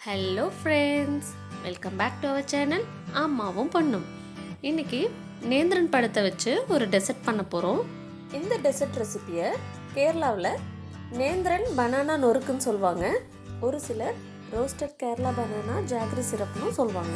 Hello friends, welcome back to our channel அம்மாவும் பொண்ணும். இன்றைக்கி நேந்திரன் பழத்தை வச்சு ஒரு டெசர்ட் பண்ண போகிறோம். இந்த டெசர்ட் ரெசிபியை கேரளாவில் நேந்திரன் பனானா நொறுக்குன்னு சொல்லுவாங்க. ஒரு சிலர் ரோஸ்டட் கேரளா பனானா ஜாகரி சிரப்னு சொல்லுவாங்க.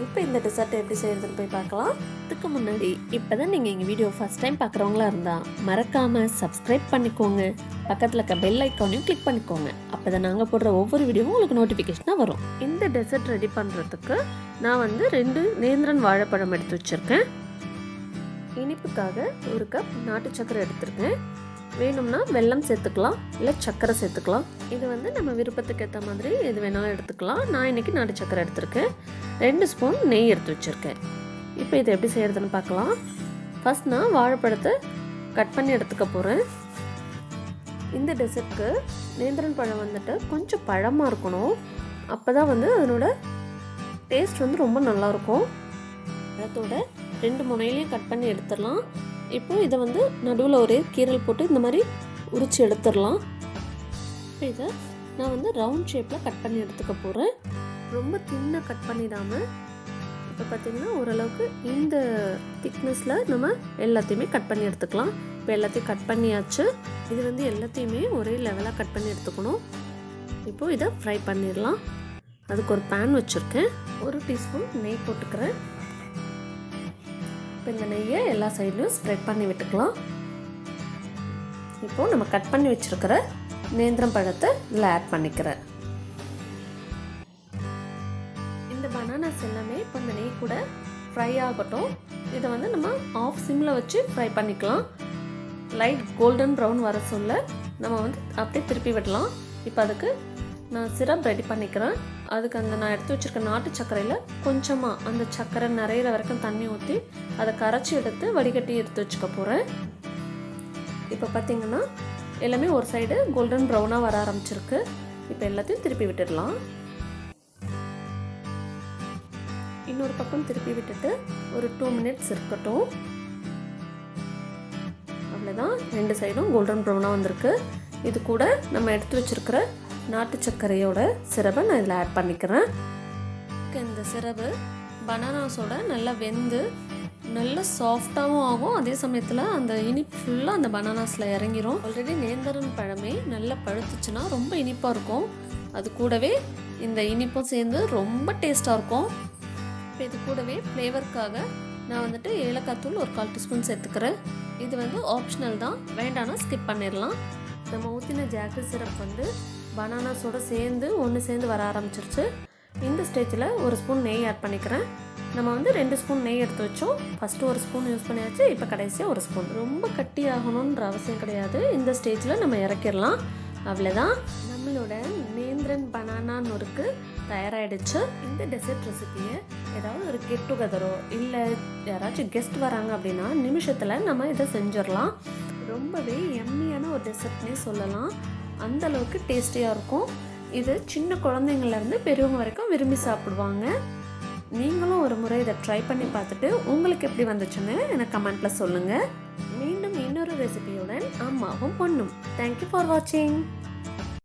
இப்போ இந்த டெசர்ட்டை எப்படி செய்யறதுன்னு போய் பார்க்கலாம். அதுக்கு முன்னாடி இப்போ தான் நீங்கள் எங்கள் வீடியோ ஃபஸ்ட் டைம் பார்க்குறவங்களா இருந்தால் மறக்காமல் சப்ஸ்கிரைப் பண்ணிக்கோங்க. பக்கத்தில் இருக்க பெல் ஐக்கானையும் கிளிக் பண்ணிக்கோங்க. அப்போ தான் நாங்கள் போடுற ஒவ்வொரு வீடியோவும் உங்களுக்கு நோட்டிஃபிகேஷனாக வரும். இந்த டெசர்ட் ரெடி பண்ணுறதுக்கு நான் 2 நேந்திரன் வாழைப்பழம் எடுத்து வச்சுருக்கேன். இனிப்புக்காக 1 கப் நாட்டு சர்க்கரை எடுத்துருக்கேன். வேணும்னா வெல்லம் சேர்த்துக்கலாம், இல்லை சர்க்கரை சேர்த்துக்கலாம். இது நம்ம விருப்பத்துக்கு ஏற்ற மாதிரி எது வேணாலும் எடுத்துக்கலாம். நான் இன்றைக்கி நாட்டு சர்க்கரை எடுத்துருக்கேன். 2 ஸ்பூன் நெய் எடுத்து வச்சுருக்கேன். இப்போ இதை எப்படி செய்கிறதுன்னு பார்க்கலாம். ஃபஸ்ட் நான் வாழைப்பழத்தை கட் பண்ணி எடுத்துக்க போகிறேன். இந்த டெசர்ட்க்கு நேந்திரன் பழம் கொஞ்சம் பழமாக இருக்கணும். அப்போ தான் அதனோட டேஸ்ட் ரொம்ப நல்லாயிருக்கும். அதோட 2 முனையிலையும் கட் பண்ணி எடுத்துடலாம். இப்போ இதை நடுவில் ஒரே கீரல் போட்டு இந்த மாதிரி உரித்து எடுத்துடலாம். இப்போ இதை நான் ரவுண்ட் ஷேப்பில் கட் பண்ணி எடுத்துக்க போகிறேன். ரொம்ப தின்னாக கட் பண்ணிடாமல் இப்போ பார்த்திங்கன்னா ஓரளவுக்கு இந்த திக்னஸில் நம்ம எல்லாத்தையுமே கட் பண்ணி எடுத்துக்கலாம். இப்போ எல்லாத்தையும் கட் பண்ணியாச்சு. இது எல்லாத்தையுமே ஒரே லெவலாக கட் பண்ணி எடுத்துக்கணும். இப்போது இதை ஃப்ரை பண்ணிடலாம். அதுக்கு ஒரு பேன் வச்சுருக்கேன். 1 டீஸ்பூன் நெய் போட்டுக்கிறேன். இப்போ இந்த நெய்யை எல்லா சைட்லையும் ஸ்ப்ரெட் பண்ணி விட்டுக்கலாம். இப்போது நம்ம கட் பண்ணி வச்சுருக்கிற நேந்திரம் பழத்தை இதில் ஆட் பண்ணிக்கிறேன். இந்த பனானாஸ் எல்லாமே இப்போ இந்த நெய் கூட ஃப்ரை ஆகட்டும். இதை நம்ம ஆஃப் சிம்மில் வச்சு ஃப்ரை பண்ணிக்கலாம். லைட் கோல்டன் ப்ரௌன் வர சொல்ல நம்ம அப்படியே திருப்பி விடலாம். இப்போ அதுக்கு நான் சிரப் ரெடி பண்ணிக்கிறேன். அதுக்கு நான் எடுத்து வச்சுருக்க நாட்டு சர்க்கரையில் கொஞ்சமாக அந்த சர்க்கரை நிறையிற வரைக்கும் தண்ணி ஊற்றி அதை கரைச்சி எடுத்து வடிகட்டி எடுத்து வச்சுக்க போகிறேன். இப்போ பார்த்திங்கன்னா எல்லாமே ஒரு சைடு கோல்டன் ப்ரௌனாக வர ஆரம்பிச்சிருக்கு. இப்போ எல்லாத்தையும் திருப்பி விட்டுடலாம். இன்னொரு பக்கம் திருப்பி விட்டுட்டு ஒரு 2 மினிட்ஸ் இருக்கட்டும். அவ்வளோதான், 2 சைடும் கோல்டன் ப்ரௌனாக வந்திருக்கு. இது கூட நம்ம எடுத்து வச்சுருக்கிற நாட்டு சர்க்கரையோட சிரப்பை நான் இதில் ஆட் பண்ணிக்கிறேன். இந்த சிரப்பு பனானாஸோட நல்லா வெந்து நல்லா சாஃப்டாகவும் ஆகும். அதே சமயத்தில் அந்த இனிப்பு ஃபுல்லாக அந்த பனானாஸில் இறங்கிரும். ஆல்ரெடி நேந்திரன் பழமே நல்லா பழுத்துச்சுன்னா ரொம்ப இனிப்பாக இருக்கும். அது கூடவே இந்த இனிப்பும் சேர்ந்து ரொம்ப டேஸ்ட்டாக இருக்கும். இப்போ இது கூடவே ஃப்ளேவருக்காக நான் ஏலக்காய் தூள் ஒரு 1/4 டீஸ்பூன் சேர்த்துக்கிறேன். இது ஆப்ஷனல் தான், வேண்டாம்னா ஸ்கிப் பண்ணிடலாம். நம்ம ஊற்றின ஜாகரி சிரப் பனானாஸோடு சேர்ந்து வர ஆரம்பிச்சிருச்சு. இந்த ஸ்டேஜில் 1 ஸ்பூன் நெய் ஆட் பண்ணிக்கிறேன். நம்ம 2 ஸ்பூன் நெய் எடுத்து வச்சோம். ஃபஸ்ட்டு 1 ஸ்பூன் யூஸ் பண்ணியாச்சு. இப்போ கடைசியாக 1 ஸ்பூன். ரொம்ப கட்டி ஆகணுன்ற அவசியம் கிடையாது. இந்த ஸ்டேஜில் நம்ம இறக்கிடலாம். அவ்வளோதான், நம்மளோட நேந்திரன் பனானா நொறுக்கு தயாராகிடுச்சு. இந்த டெசர்ட் ரெசிபியை ஏதாவது ஒரு கெட் டுகெதரோ இல்லை யாராச்சும் கெஸ்ட் வராங்க அப்படின்னா நிமிஷத்தில் நம்ம இதை செஞ்சிடலாம். ரொம்பவே எம்மியான ஒரு டெசர்ட்னே சொல்லலாம். அந்த அளவுக்கு டேஸ்டியாக இருக்கும். இது சின்ன குழந்தைங்கள்லேருந்து பெரியவங்க வரைக்கும் விரும்பி சாப்பிடுவாங்க. நீங்களும் ஒரு முறை இதை ட்ரை பண்ணி பார்த்துட்டு உங்களுக்கு எப்படி வந்துச்சுன்னு எனக்கு கமெண்ட்டில் சொல்லுங்கள். மீண்டும் இன்னொரு ரெசிபியுடன் அம்மாவும் பொண்ணும். தேங்க்யூ ஃபார் வாட்சிங்.